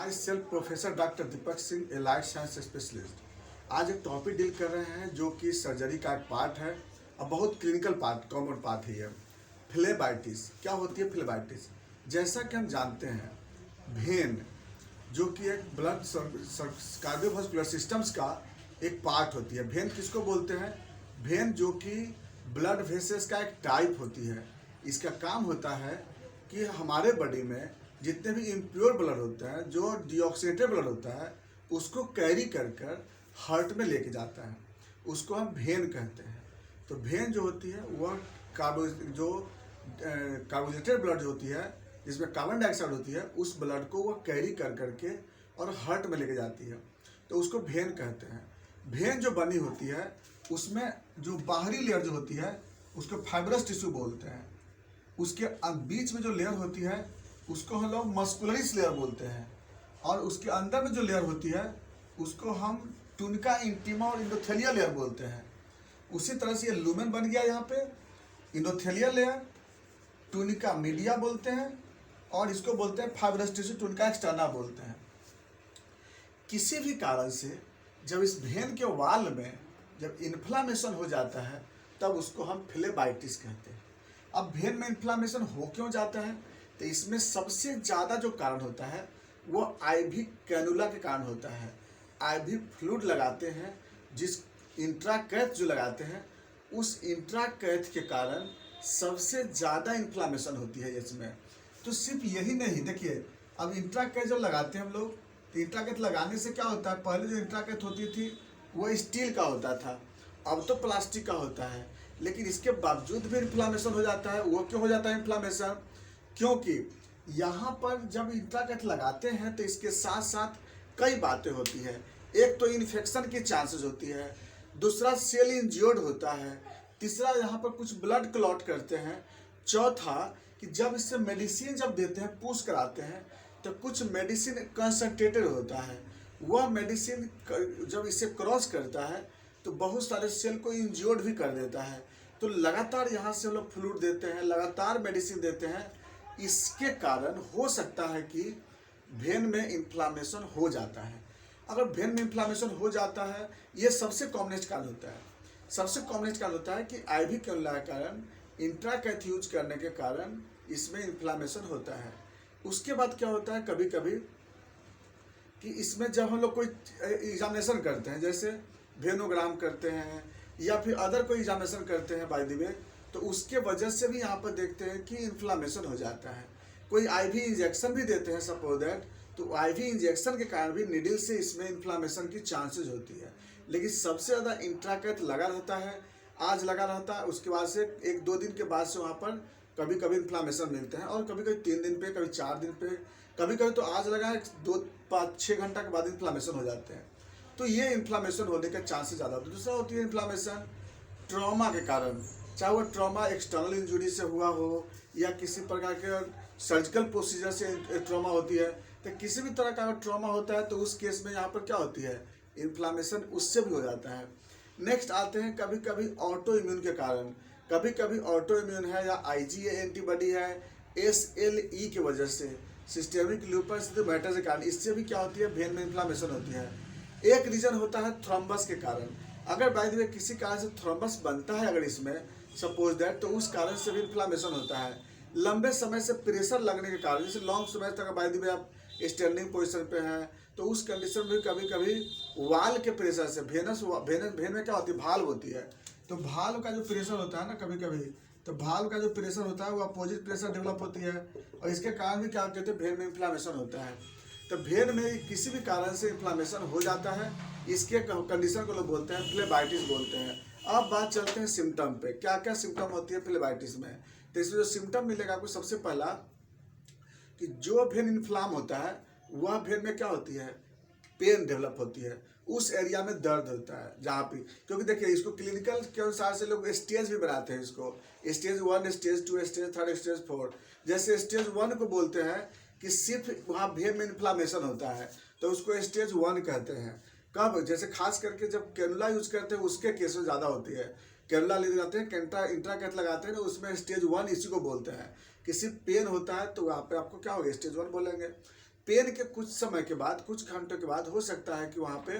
My self professor doctor Deepak Singh, allied science specialist. आज एक topic deal कर रहे हैं जो कि सर्जरी का एक पार्ट है और बहुत क्लिनिकल पार्ट, कॉमन पार्ट ही है। फ्लेबाइटिस क्या होती है? फ्लेबाइटिस जैसा कि हम जानते हैं, भेन जो कि एक ब्लड कार्डियोवास्कुलर सिस्टम्स का एक पार्ट होती है। भेन किसको बोलते हैं? भेन जो कि ब्लड वेसल्स का एक टाइप होती है। इसका काम होता है कि हमारे बॉडी में जितने भी इम्प्योर ब्लड होते हैं, जो डीऑक्सीनेटेड ब्लड होता है, उसको कैरी कर हार्ट में लेके जाता है। उसको हम भेन कहते हैं। तो भेन जो होती है वह कार्बोनेटेड ब्लड जो होती है, जिसमें कार्बन डाइऑक्साइड होती है, उस ब्लड को वह कैरी करके और हार्ट में लेके जाती है। तो उसको भेन कहते हैं। भेन जो बनी होती है उसमें जो बाहरी लेयर जो होती है उसको फाइब्रस टिश्यू बोलते हैं। उसके बीच में जो लेयर होती है उसको हम लोग मस्कुलरिस लेयर बोलते हैं, और उसके अंदर में जो लेयर होती है उसको हम टुनका इंटीमा और इंडोथेलिया लेयर बोलते हैं। उसी तरह से ये लुमेन बन गया। यहाँ पे इंडोथेलिया लेयर, टुनिका मीडिया बोलते हैं, और इसको बोलते हैं फाइब्रस टिश्यू, टुनिका एक्सटर्ना बोलते हैं। किसी भी कारण से जब इस भेन के वाल में जब इन्फ्लामेशन हो जाता है तब उसको हम फ्लेबाइटिस कहते हैं। अब भेन में इन्फ्लामेशन हो क्यों जाता है? तो इसमें सबसे ज़्यादा जो कारण होता है वो आईवी कैनुला के कारण होता है। आईवी फ्लूइड लगाते हैं, जिस इंट्राकैथ जो लगाते हैं, उस इंट्राकैथ के कारण सबसे ज़्यादा इन्फ्लामेशन होती है इसमें। तो सिर्फ यही नहीं, देखिए अब इंट्राकैथ जब लगाते हैं हम लोग, तो इंट्राकैथ लगाने से क्या होता है, पहले जो इंट्राकैथ होती थी वो स्टील का होता था, अब तो प्लास्टिक का होता है। लेकिन इसके बावजूद भी इन्फ्लामेशन हो जाता है। वो क्यों हो जाता है इन्फ्लामेशन? क्योंकि यहाँ पर जब इंट्राकैथ लगाते हैं तो इसके साथ साथ कई बातें होती है। एक तो इन्फेक्शन की चांसेस होती है, दूसरा सेल इंज्योर्ड होता है, तीसरा यहाँ पर कुछ ब्लड क्लॉट करते हैं, चौथा कि जब इससे मेडिसिन जब देते हैं, पुश कराते हैं, तो कुछ मेडिसिन कंसंट्रेटेड होता है। वह मेडिसिन जब इसे क्रॉस करता है तो बहुत सारे सेल को इंज्योर्ड भी कर देता है। तो लगातार यहाँ से हम लोग फ्लूइड देते हैं, लगातार मेडिसिन देते हैं। इसके कारण हो सकता है कि भेन में इन्फ्लामेशन हो जाता है। अगर भेन में इन्फ्लामेशन हो जाता है, ये सबसे कॉमनेस्ट कारण होता है। सबसे कॉमनेस्ट कारण होता है कि आईवी कैनुला के कारण, इंट्राकैथ यूज करने के कारण इसमें इन्फ्लामेशन होता है। उसके बाद क्या होता है, कभी कभी कि इसमें जब हम लोग कोई एग्जामिनेशन करते हैं, जैसे वेनोग्राम करते हैं या फिर अदर कोई एग्जामिनेशन करते हैं बाय द वे, तो उसके वजह से भी यहाँ पर देखते हैं कि इन्फ्लामेशन हो जाता है। कोई आईवी इंजेक्शन भी देते हैं सपोज दैट, तो आईवी इंजेक्शन के कारण भी निडल से इसमें इन्फ्लामेशन की चांसेस होती है। लेकिन सबसे ज़्यादा इंट्राकैथ लगा रहता है, आज लगा रहता है, उसके बाद से 1-2 दिन के बाद से वहाँ पर कभी कभी इन्फ्लामेशन मिलते हैं, और कभी कभी 3 दिन पे, कभी 4 दिन पे, कभी कभी तो आज लगा है 2-5-6 घंटा के बाद इन्फ्लामेशन हो जाते हैं। तो ये इन्फ्लामेशन होने के चांसेस ज़्यादा होते हैं। दूसरा होती है इन्फ्लामेशन ट्रॉमा के कारण, चाहे वो ट्रॉमा एक्सटर्नल इंजुरी से हुआ हो या किसी प्रकार के सर्जिकल प्रोसीजर से ट्रॉमा होती है। तो किसी भी तरह का ट्रॉमा होता है तो उस केस में यहाँ पर क्या होती है, इन्फ्लामेशन उससे भी हो जाता है। नेक्स्ट आते हैं कभी कभी ऑटो इम्यून के कारण। कभी कभी ऑटो इम्यून है या IgA एंटीबॉडी है, SLE की वजह से, सिस्टेमिक लूपस एरिथेमाटोस के कारण, इससे भी क्या होती है, भेन में इन्फ्लामेशन होती है। एक रीजन होता है थ्रोम्बस के कारण। अगर बाय द वे किसी कारण से थ्रोम्बस बनता है अगर इसमें सपोज दैट, तो उस कारण से भी इन्फ्लामेशन होता है। लंबे समय से प्रेशर लगने के कारण, जैसे लॉन्ग समय तक बाय द वे आप स्टैंडिंग पोजीशन पे हैं, तो उस कंडीशन में कभी कभी वाल के प्रेशर से, भेन में क्या होती है, भाल्व होती है, तो भाल्व का जो प्रेशर होता है ना, कभी कभी तो भाल्व का जो प्रेशर होता है वो अपोजिट प्रेशर डेवलप होती है, और इसके कारण भी क्या कहते हैं, भेन में इन्फ्लामेशन होता है। तो भेन में किसी भी कारण से इन्फ्लामेशन हो जाता है। इसके कंडीशन को लोग बोलते हैं फ्लेबाइटिस बोलते हैं। अब बात चलते हैं सिम्टम पे, क्या क्या सिम्टम होती है फ्लेबाइटिस में। तो इसमें जो सिम्टम मिलेगा आपको, सबसे पहला कि जो भेन इन्फ्लाम होता है वह भेन में क्या होती है, पेन डेवलप होती है, उस एरिया में दर्द होता है जहाँ पे, क्योंकि देखिए इसको क्लिनिकल के अनुसार से लोग स्टेज भी बनाते हैं इसको, स्टेज 1, स्टेज 2, स्टेज 3, स्टेज 4। जैसे स्टेज 1 को बोलते हैं कि सिर्फ वहाँ भेन में इन्फ्लामेशन होता है, तो उसको स्टेज 1 कहते हैं। कब? जैसे खास करके जब कैनुला यूज करते हैं उसके केस में ज़्यादा होती है। कैनुला लगाते हैं, इंट्राकैथ लगाते हैं ना, उसमें स्टेज 1 इसी को बोलते हैं कि सिर्फ पेन होता है, तो वहाँ पे आपको क्या होगा, स्टेज 1 बोलेंगे। पेन के कुछ समय के बाद, कुछ घंटों के बाद हो सकता है कि वहाँ पे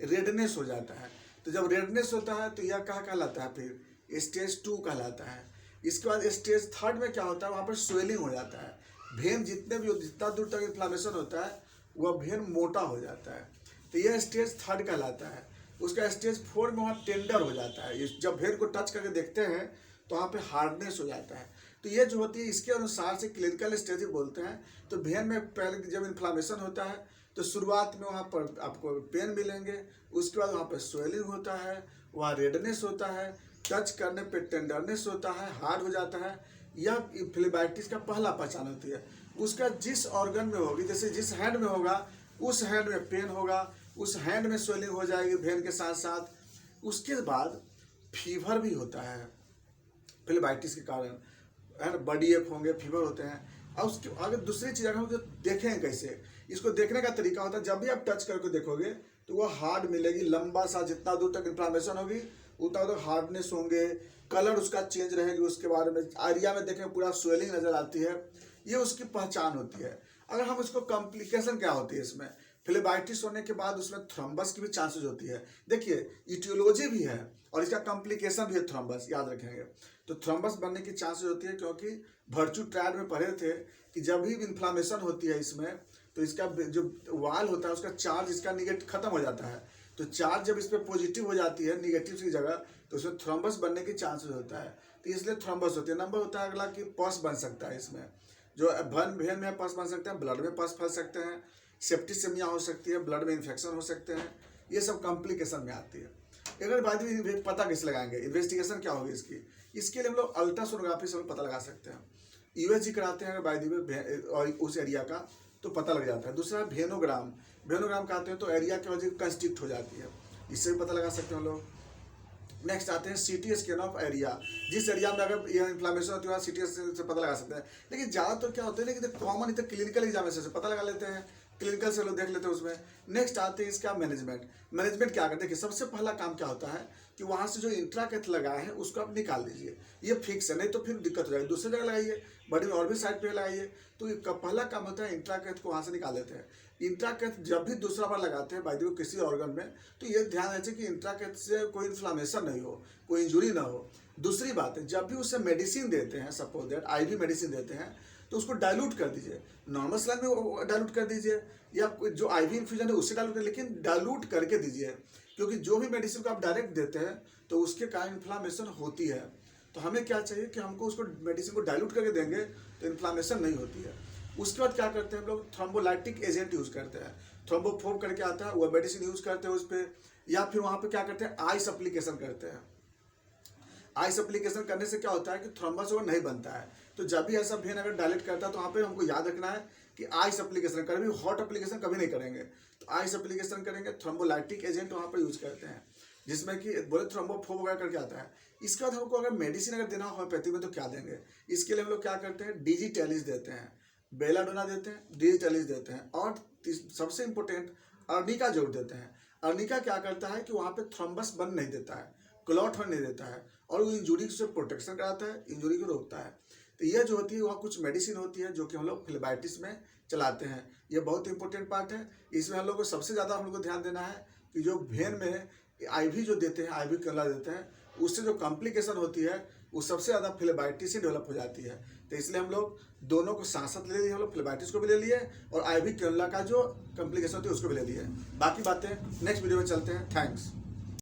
रेडनेस हो जाता है। तो जब रेडनेस होता है तो यह क्या कहलाता है, फिर स्टेज 2 कहलाता है। इसके बाद स्टेज 3 में क्या होता है, वहाँ पर स्वेलिंग हो जाता है। भेन जितना दूर तक इन्फ्लामेशन होता है वह भेन मोटा हो जाता है। तो यह स्टेज 3 कहलाता है। उसका स्टेज 4 में वहाँ टेंडर हो जाता है। जब भेन को टच करके देखते हैं तो वहाँ पे हार्डनेस हो जाता है। तो ये जो होती है इसके अनुसार से क्लिनिकल स्टेज बोलते हैं। तो भेन में पहले जब इन्फ्लामेशन होता है तो शुरुआत में वहाँ पर आपको पेन मिलेंगे, उसके बाद वहाँ पर स्वेलिंग होता है, वहाँ रेडनेस होता है, टच करने पे टेंडरनेस होता है, हार्ड हो जाता है। यह फ्लेबाइटिस का पहला पहचान होती है। उसका जिस ऑर्गन में होगी, जैसे जिस हैंड में होगा उस हैंड में पेन होगा, उस हैंड में स्वेलिंग हो जाएगी भेन के साथ साथ। उसके बाद फीवर भी होता है फ्लेबाइटिस के कारण, है ना, बॉडी एक होंगे, फीवर होते हैं। और उसके आगे दूसरी चीज़ अगर हम जो देखें कैसे, इसको देखने का तरीका होता है, जब भी आप टच करके देखोगे तो वह हार्ड मिलेगी, लंबा सा, जितना दूर तक इन्फ्लामेशन होगी उतना दूर हार्डनेस होंगे, कलर उसका चेंज रहेगी। उसके बारे में एरिया में देखें पूरा स्वेलिंग नजर आती है। ये उसकी पहचान होती है। अगर हम उसको कॉम्प्लिकेशन क्या होती है इसमें, फ्लेबाइटिस होने के बाद उसमें थ्रोम्बस की भी चांसेस होती है। देखिए इटियोलॉजी भी है और इसका कॉम्प्लिकेशन भी है थ्रोम्बस, याद रखेंगे। तो थ्रोम्बस बनने की चांसेस होती है क्योंकि वर्चू ट्रायल में पढ़े थे कि जब भी इन्फ्लामेशन होती है इसमें तो इसका जो वाल होता है उसका चार्ज इसका निगेटिव खत्म हो जाता है। तो चार्ज जब इस पर पॉजिटिव हो जाती है निगेटिव की जगह तो उसमें थ्रोम्बस बनने की चांसेस होता है। तो इसलिए थ्रोम्बस होती है। नंबर होता है अगला कि पस बन सकता है इसमें, जो भेन में पस बन सकते हैं, ब्लड में पस फंल सकते हैं, सेप्टिसेमिया हो सकती है, ब्लड में इन्फेक्शन हो सकते हैं। ये सब कॉम्प्लिकेशन में आती है। अगर बाद में पता कैसे लगाएंगे, इन्वेस्टिगेशन क्या होगी इसकी, इसके लिए हम लोग अल्ट्रासोनोग्राफी से पता लगा सकते हैं। यूएसजी कराते हैं अगर बाय द वे और उस एरिया का तो पता लग जाता है। दूसरा भेनोग्राम, भेनोग्राम कराते हैं तो एरिया की वजह कंस्ट्रिक्ट हो जाती है, इससे भी पता लगा सकते हैं हम लोग। नेक्स्ट आते हैं सीटी स्कैन ऑफ एरिया, जिस एरिया में अगर यह इन्फ्लामेशन होती है वहाँ सीटी स्कैन से पता लगा सकते हैं। लेकिन ज़्यादातर क्या होता है ना कि कॉमन इधर क्लिनिकल एग्जामिनेशन से पता लगा लेते हैं, क्लिनिकल से लोग देख लेते हैं उसमें। नेक्स्ट आते हैं इसका मैनेजमेंट। मैनेजमेंट क्या करते हैं कि सबसे पहला काम क्या होता है कि वहाँ से जो इंट्राकैथ लगा है उसको आप निकाल दीजिए, ये फिक्स है, नहीं तो फिर दिक्कत हो जाएगी। दूसरी जगह लगाइए, बॉडी में और भी साइड पे लगाइए। तो पहला काम होता है इंट्राकैथ को वहाँ से निकाल देते हैं। इंट्राकैथ जब भी दूसरा बार लगाते हैं बाय द वे किसी ऑर्गन में तो ये ध्यान रखें कि इंट्राकैथ से कोई इन्फ्लामेशन नहीं हो, कोई इंजुरी ना हो। दूसरी बात है जब भी उसे मेडिसिन देते हैं, सपोज दैट आईवी मेडिसिन देते हैं तो उसको डाइल्यूट कर दीजिए, नॉर्मल स्लाइन में डाइल्यूट कर दीजिए या जो आईवी इन्फ्यूजन है उससे डाइल्यूट कर, लेकिन डाइल्यूट करके दीजिए क्योंकि जो भी मेडिसिन को आप डायरेक्ट देते हैं तो उसके कारण इन्फ्लामेशन होती है। तो हमें क्या चाहिए कि हमको उसको मेडिसिन को डाइल्यूट करके देंगे तो इन्फ्लामेशन नहीं होती है। उसके बाद क्या करते हैं हम लोग, थ्रोम्बोलाइटिक एजेंट यूज़ करते हैं, थ्रोम्बोफोम करके आता है, वो मेडिसिन यूज़ करते हैं उस पर। या फिर वहाँ पे क्या करते हैं, आइस एप्लीकेशन करते हैं। आइस एप्लीकेशन करने से क्या होता है कि थ्रोम्बस वो नहीं बनता है। तो जब भी ऐसा भेन अगर डायलेट करता है तो वहाँ पे हमको याद रखना है कि आइस एप्लीकेशन, कभी हॉट एप्लीकेशन कभी नहीं करेंगे। तो आइस एप्लीकेशन करेंगे, थ्रोम्बोलाइटिक एजेंट वहाँ पर यूज़ करते हैं जिसमें कि बोले थ्रोम्बोफोम वगैरह करके आता है। इसके बाद हमको अगर मेडिसिन अगर देना हो होम्योपैथी में तो क्या देंगे, इसके लिए हम लोग क्या करते हैं, डिजिटैलिस देते हैं, बेलाडोना देते हैं, डिजिटैलिस देते हैं और सबसे इंपॉर्टेंट अर्निका जोड़ देते हैं। अर्निका क्या करता है कि वहाँ पे थ्रोम्बस बन नहीं देता है, क्लॉट होने नहीं देता है और वो इंजुरी से प्रोटेक्शन कराता है, इंजुरी को रोकता है। तो ये जो होती है वह कुछ मेडिसिन होती है जो कि हम लोग फ्लेबाइटिस में चलाते हैं। ये बहुत इंपॉर्टेंट पार्ट है। इसमें हम लोग को सबसे ज़्यादा हम लोग को ध्यान देना है कि जो भेन में आईवी जो देते हैं, आईवी कैनुला देते हैं, उससे जो कॉम्प्लिकेशन होती है वो सबसे ज़्यादा फ्लेबाइटिस से डेवलप हो जाती है। तो इसलिए हम लोग दोनों को साथ साथ ले लिए, हम लोग फ्लेबाइटिस को भी ले लिए और आईवी कैनुला का जो कॉम्प्लिकेशन होती है उसको भी ले लिए। बाकी बातें नेक्स्ट वीडियो में चलते हैं। थैंक्स।